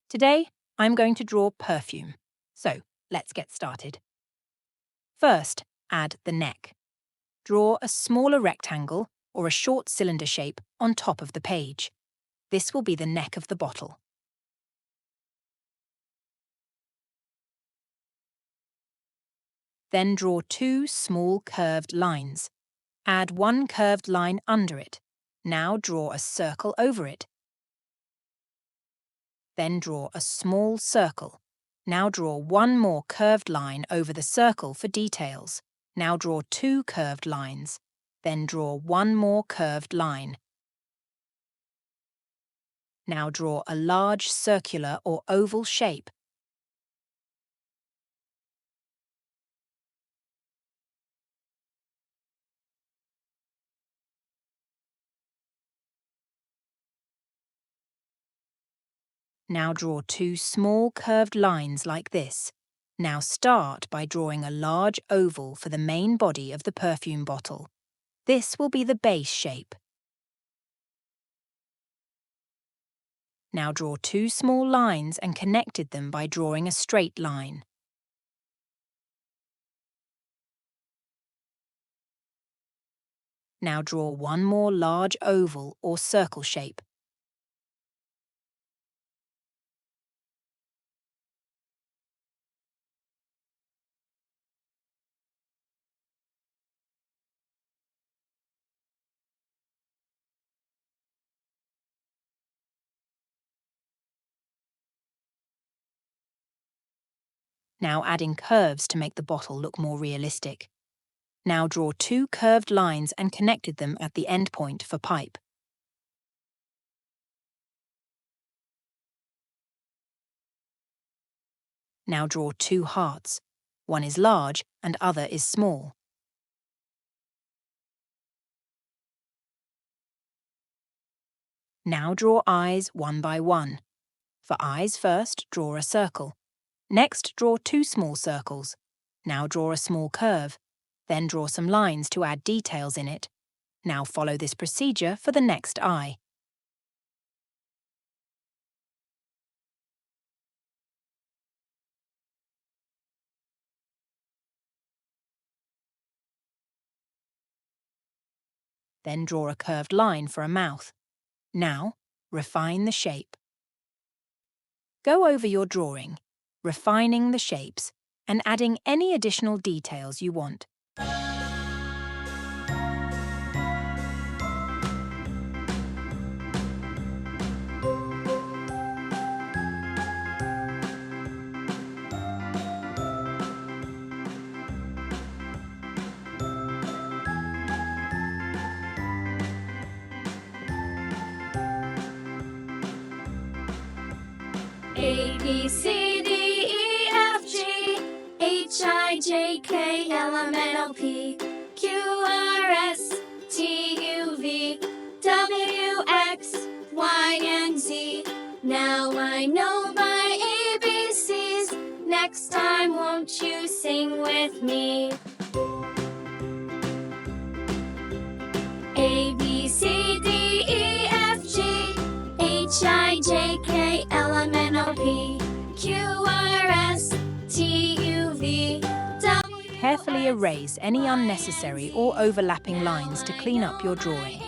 Today, I'm going to draw perfume. So, let's get started. First, add the neck. Draw a smaller rectangle or a short cylinder shape on top of the page. This will be the neck of the bottle. Then draw two small curved lines. Add one curved line under it. Now draw a circle over it. Then draw a small circle. Now draw one more curved line over the circle for details. Now draw two curved lines. Then draw one more curved line. Now draw a large circular or oval shape. Now draw two small curved lines like this. Now start by drawing a large oval for the main body of the perfume bottle. This will be the base shape. Now draw two small lines and connected them by drawing a straight line. Now draw one more large oval or circle shape. Now adding curves to make the bottle look more realistic. Now draw two curved lines and connected them at the end point for pipe. Now draw two hearts. One is large and other is small. Now draw eyes one by one. For eyes first, draw a circle. Next, draw two small circles. Now draw a small curve. Then draw some lines to add details in it. Now follow this procedure for the next eye. Then draw a curved line for a mouth. Now, refine the shape. Go over your drawing, refining the shapes and adding any additional details you want. A, B, C, D, E, F, G, H, I, J, K, L, M, N, O, P, Q, R, S, T, U, V, W, X, Y, and Z. Now I know my ABCs. Next time, won't you sing with me? A, B, C, D, E, F, G, H, I, J, K, L, M, N, O, P, Q, R, S, T, U, V, W. Carefully erase any unnecessary or overlapping lines to clean up your drawing.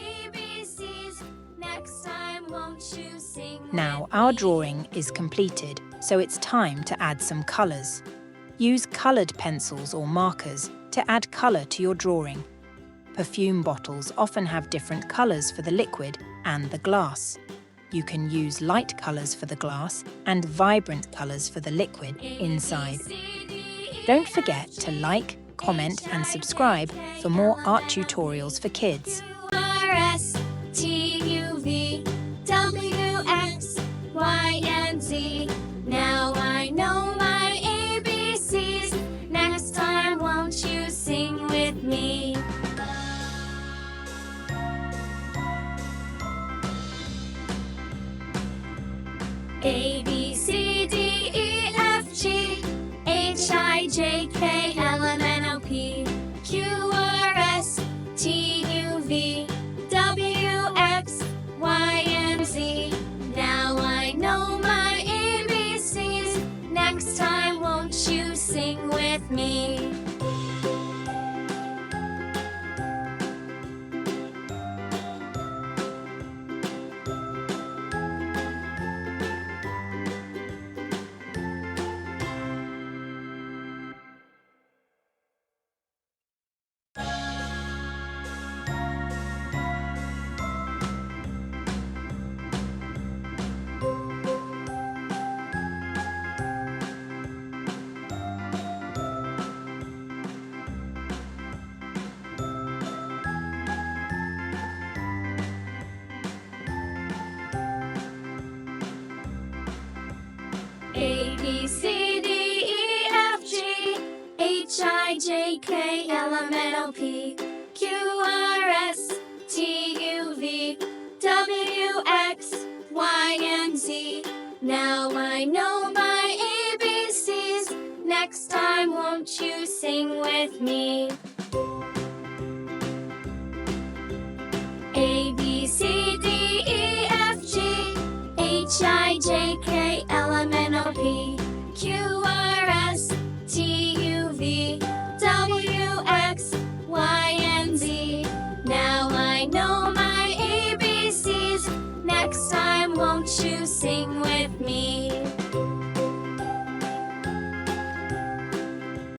Now our drawing is completed, so it's time to add some colours. Use coloured pencils or markers to add colour to your drawing. Perfume bottles often have different colours for the liquid and the glass. You can use light colours for the glass and vibrant colours for the liquid inside. Don't forget to like, comment and subscribe for more art tutorials for kids. R, S, T, U, V, W, X, Y, and Z. Now I know my ABCs. Next time, won't you sing with me? A, B, C, D, E, F, G, H, I, J, K, L, M, N, O, P, Q, R, S, T, U, V, W, X, Y, and Z. Now I know my ABCs. with me. A, B, C, D, E, F, G, H, I, J, K, L, M, N, O, P, Q, R, S, T, U, V, W, X, Y, and Z. Now I know my ABCs. Next time, won't you sing with me? A, B, C, D, E, F, G, H, I, J, K, L, M, N, O, P,